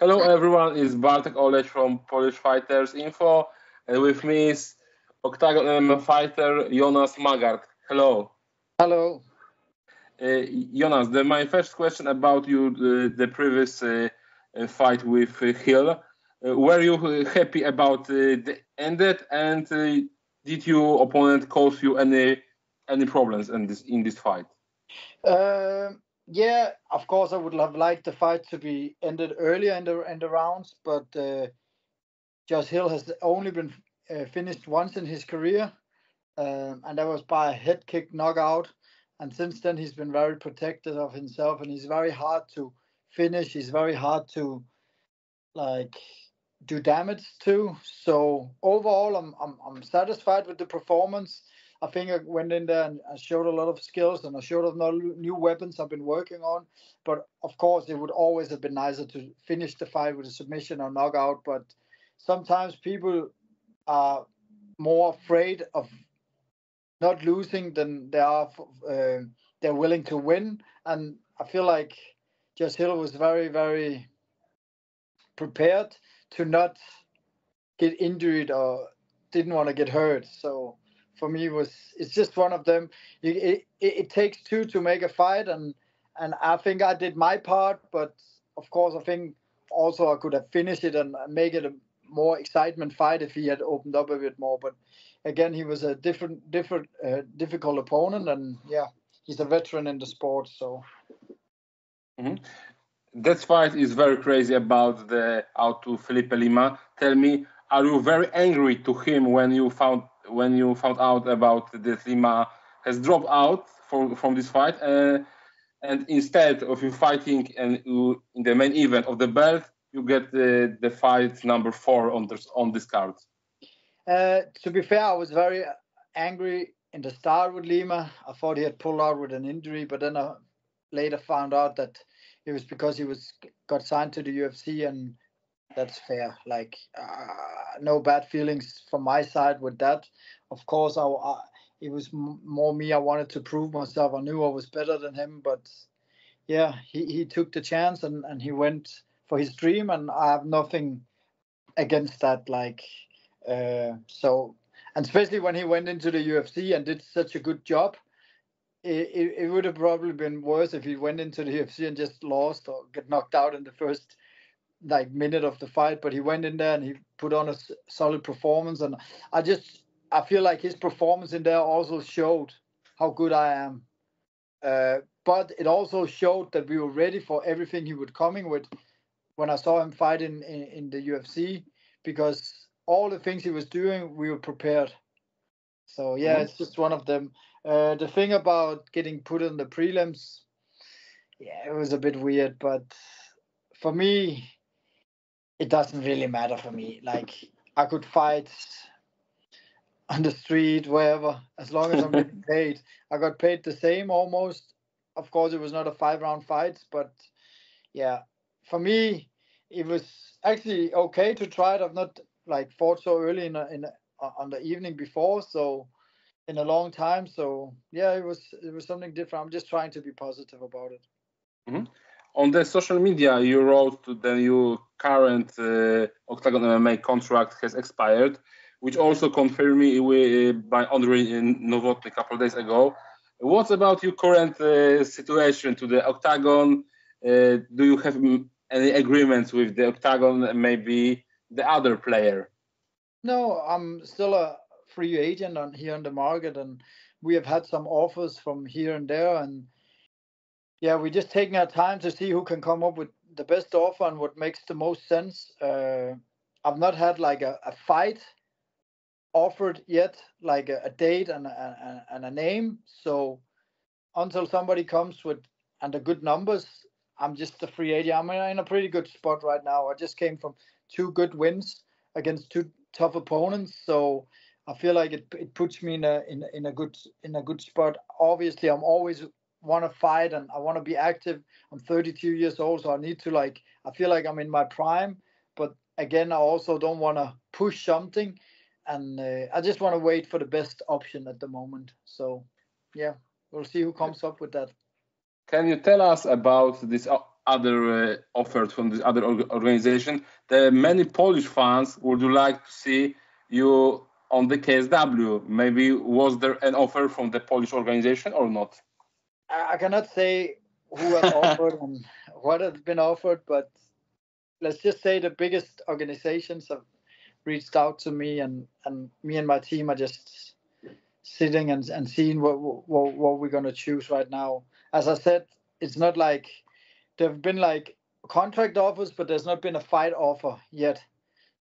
Hello everyone, it's Bartek Oleć from Polish Fighters Info, and with me is Octagon MMA fighter Jonas Magard. Hello. Hello. Jonas, my first question about you, the previous fight with Hill. Were you happy about the ended, and did your opponent cause you any problems in this fight? Yeah, of course, I would have liked the fight to be ended earlier in the rounds, but Josh Hill has only been finished once in his career, and that was by a head kick knockout. And since then, he's been very protective of himself, and he's very hard to finish. He's very hard to do damage to. So overall, I'm satisfied with the performance. I think I went in there and I showed a lot of skills, and I showed a lot of new weapons I've been working on. But of course, it would always have been nicer to finish the fight with a submission or knockout. But sometimes people are more afraid of not losing than they're willing to win. And I feel like Josh Hill was very, very prepared to not get injured or didn't want to get hurt. So for me, it's just one of them. It takes two to make a fight, and I think I did my part. But of course, I think also I could have finished it and make it a more excitement fight if he had opened up a bit more. But again, he was a difficult opponent, and yeah, he's a veteran in the sport. So. Mm-hmm. That fight is very crazy about the out to Felipe Lima. Tell me, are you very angry to him when you found out about that Lima has dropped out from this fight, and instead of you fighting in the main event of the belt, you get the fight number 4 on this card? To be fair, I was very angry in the start with Lima. I thought he had pulled out with an injury, but then I later found out that it was because he got signed to the UFC, and that's fair. No bad feelings from my side with that. Of course, it was more me. I wanted to prove myself. I knew I was better than him, but yeah, he took the chance and he went for his dream, and I have nothing against that. So, and especially when he went into the UFC and did such a good job. It would have probably been worse if he went into the UFC and just lost or get knocked out in the first minute of the fight. But he went in there and he put on a solid performance, and I feel like his performance in there also showed how good I am. But it also showed that we were ready for everything he would coming with when I saw him fight in the UFC, because all the things he was doing, we were prepared. So yeah, It's just one of them. The thing about getting put in the prelims, yeah, it was a bit weird, but for me, it doesn't really matter for me. I could fight on the street, wherever, as long as I'm getting paid. I got paid the same almost. Of course, it was not a 5-round fight, but yeah, for me, it was actually okay to try it. I've not fought so early on the evening before, so in a long time. So yeah, it was something different. I'm just trying to be positive about it. Mm-hmm. On the social media, you wrote that your current Octagon MMA contract has expired, which also confirmed by Andrei Novotny a couple of days ago. What about your current situation to the Octagon? Do you have any agreements with the Octagon and maybe the other player? No, I'm still a free agent here on the market, and we have had some offers from here and there, and yeah, we're just taking our time to see who can come up with the best offer and what makes the most sense. I've not had a fight offered yet, a date and a name. So until somebody comes with and the good numbers, I'm just a free agent. I'm in a pretty good spot right now. I just came from 2 good wins against 2 tough opponents, so I feel like it puts me in a good spot. Obviously, I'm always want to fight and I want to be active. I'm 32 years old, so I need to I feel like I'm in my prime, but again, I also don't want to push something, and I just want to wait for the best option at the moment. So yeah, we'll see who comes up with that. Can you tell us about this other offers from this other organization, the many Polish fans would like to see you on the KSW. Maybe was there an offer from the Polish organization or not? I cannot say who has offered and what has been offered, but let's just say the biggest organizations have reached out to me, and me and my team are just sitting and seeing what we're going to choose right now. As I said, it's not like there have been like contract offers, but there's not been a fight offer yet.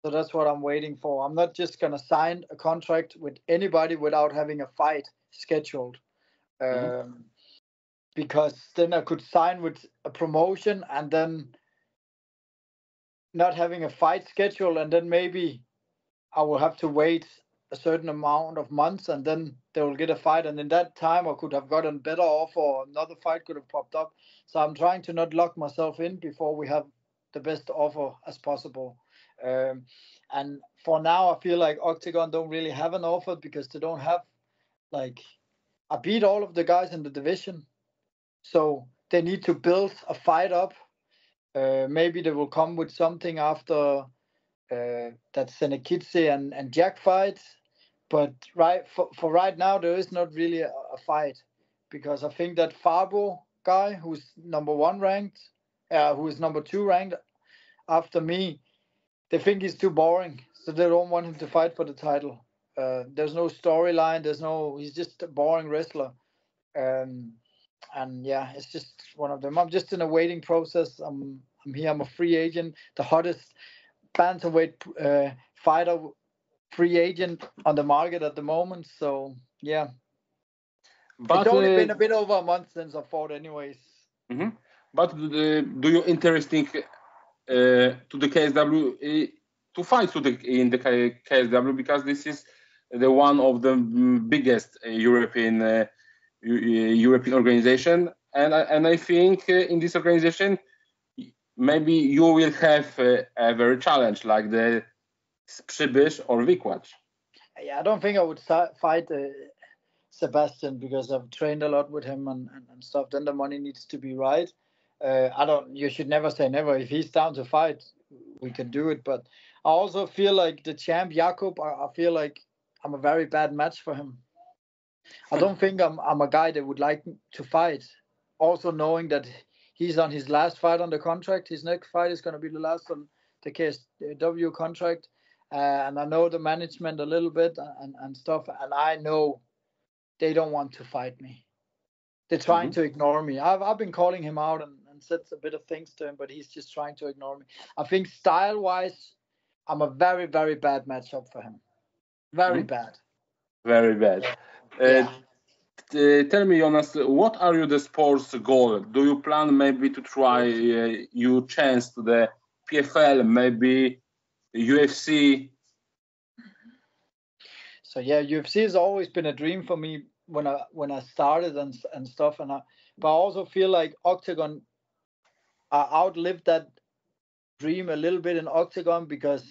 So that's what I'm waiting for. I'm not just going to sign a contract with anybody without having a fight scheduled. Because then I could sign with a promotion and then not having a fight schedule, and then maybe I will have to wait a certain amount of months and then they will get a fight, and in that time I could have gotten better offer or another fight could have popped up. So I'm trying to not lock myself in before we have the best offer as possible. And for now I feel like Octagon don't really have an offer because they don't have, like, I beat all of the guys in the division, so they need to build a fight up. Maybe they will come with something after that Senekidze and Jack fight. But for right now, there is not really a fight, because I think that Fabo guy, who's number 1 ranked, who is number 2 ranked after me, they think he's too boring, so they don't want him to fight for the title. There's no storyline. He's just a boring wrestler. And yeah, it's just one of them. I'm just in a waiting process. I'm here. I'm a free agent, the hottest bantamweight fighter, free agent on the market at the moment. So yeah, but it's only been a bit over a month since I fought, anyways. But do you interesting to the KSW to fight in the KSW, because this is the one of the biggest European organization, and I think in this organization maybe you will have a very challenge like the Przybysz or Wikłacz. Yeah, I don't think I would fight Sebastian, because I've trained a lot with him and stuff. Then the money needs to be right. You should never say never. If he's down to fight, we can do it. But I also feel like the champ Jakub, I feel like I'm a very bad match for him. I don't think I'm a guy that would like to fight. Also knowing that he's on his last fight on the contract. His next fight is going to be the last on the KSW contract. And I know the management a little bit and stuff. And I know they don't want to fight me. They're trying to ignore me. I've been calling him out and said a bit of things to him, but he's just trying to ignore me. I think style-wise, I'm a very, very bad matchup for him. Very bad. Very bad. Tell me, Jonas, what are the sports goal? Do you plan maybe to try your chance to the PFL, maybe UFC? So yeah, UFC has always been a dream for me when I started and stuff, but I also feel like Octagon, I outlived that dream a little bit in Octagon, because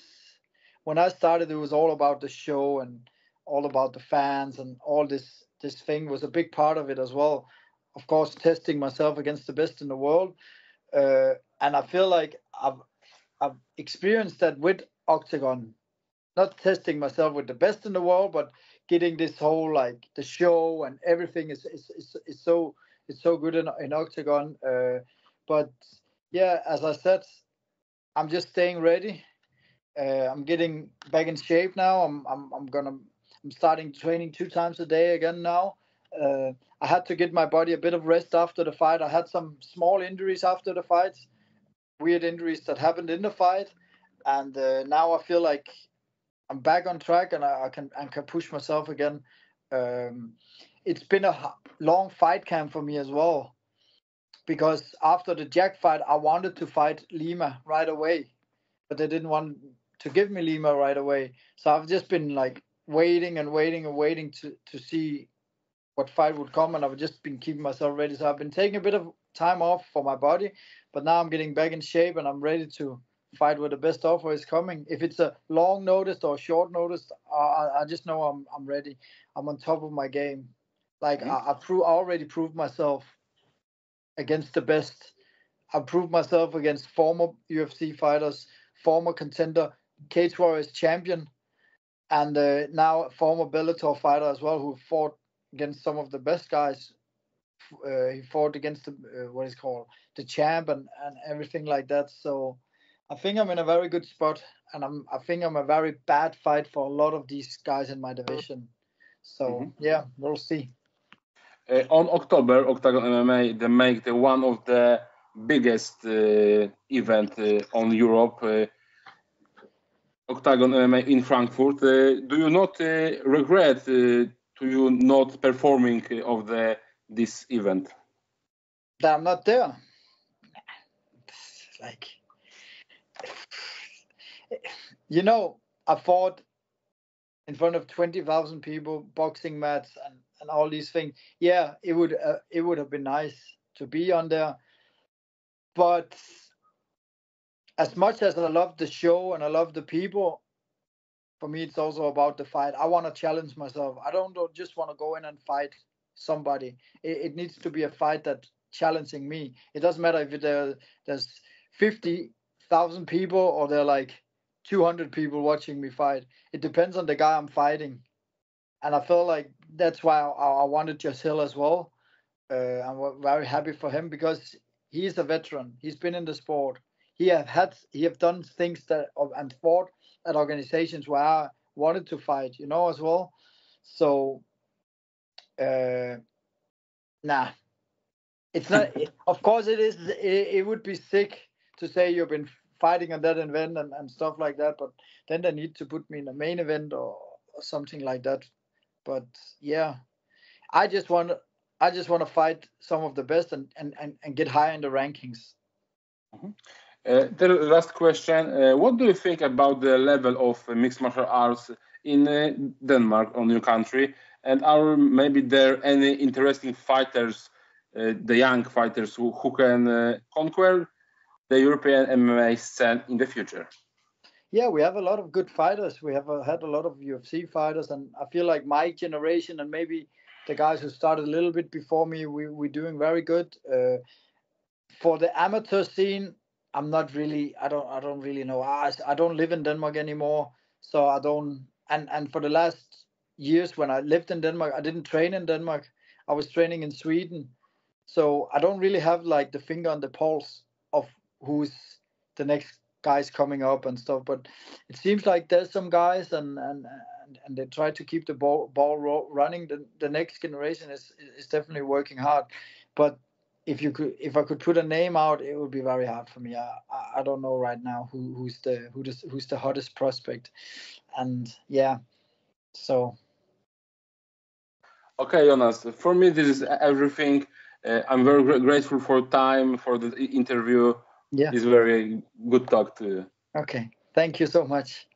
when I started, it was all about the show and all about the fans, and all this thing was a big part of it as well. Of course, testing myself against the best in the world, and I feel like I've experienced that with Octagon. Not testing myself with the best in the world, but getting this whole, like, the show and everything is so good in Octagon. But yeah, as I said, I'm just staying ready. I'm getting back in shape now. I'm starting training 2 times a day again now. I had to get my body a bit of rest after the fight. I had some small injuries after the fights, weird injuries that happened in the fight, and now I feel like I'm back on track and I can push myself again. It's been a long fight camp for me as well, because after the Jack fight, I wanted to fight Lima right away, but they didn't want to give me Lima right away. So I've just been like waiting to see what fight would come, and I've just been keeping myself ready. So I've been taking a bit of time off for my body, but now I'm getting back in shape and I'm ready to fight where the best offer is coming. If it's a long notice or short notice, I just know I'm ready. I'm on top of my game. Like I already proved myself against the best. I proved myself against former UFC fighters, former contender, Cage Warriors champion, and now a former Bellator fighter as well, who fought against some of the best guys. He fought against the champ and everything like that. So I think I'm in a very good spot, and I think I'm a very bad fight for a lot of these guys in my division. So yeah, we'll see. On October, Octagon MMA, they make one of the biggest event on Europe, Octagon MMA in Frankfurt. Do you not regret to you not performing of this event? That I'm not there. Like, you know, I fought in front of 20,000 people, boxing mats, and all these things. Yeah, it would have been nice to be on there, but as much as I love the show and I love the people, for me it's also about the fight. I want to challenge myself. I don't just want to go in and fight somebody. It needs to be a fight that's challenging me. It doesn't matter if there's 50,000 people or there are like 200 people watching me fight. It depends on the guy I'm fighting. And I feel like that's why I wanted Josh Hill as well. I'm very happy for him because he's a veteran. He's been in the sport. He have done things and fought at organizations where I wanted to fight, as well. So, it's not. Of course, it is. It would be sick to say you've been fighting on that event and stuff like that, but then they need to put me in a main event or something like that. But yeah, I just want to fight some of the best and get higher in the rankings. The last question: what do you think about the level of mixed martial arts in Denmark, on your country? And are maybe there any interesting fighters, the young fighters who can conquer the European MMA scene in the future? Yeah, we have a lot of good fighters. We have had a lot of UFC fighters, and I feel like my generation and maybe the guys who started a little bit before me, we're doing very good. For the amateur scene, I'm not really. I don't really know. I don't live in Denmark anymore, so I don't. And for the last years when I lived in Denmark, I didn't train in Denmark. I was training in Sweden, so I don't really have like the finger on the pulse of who's the next guys coming up and stuff. But it seems like there's some guys, and they try to keep the ball running. The next generation is definitely working hard, but if I could put a name out, it would be very hard for me. I don't know right now who's the hottest prospect, and yeah, so. Okay, Jonas. For me, this is everything. I'm very grateful for time for the interview. Yeah, it's very good talk to you. Okay, thank you so much.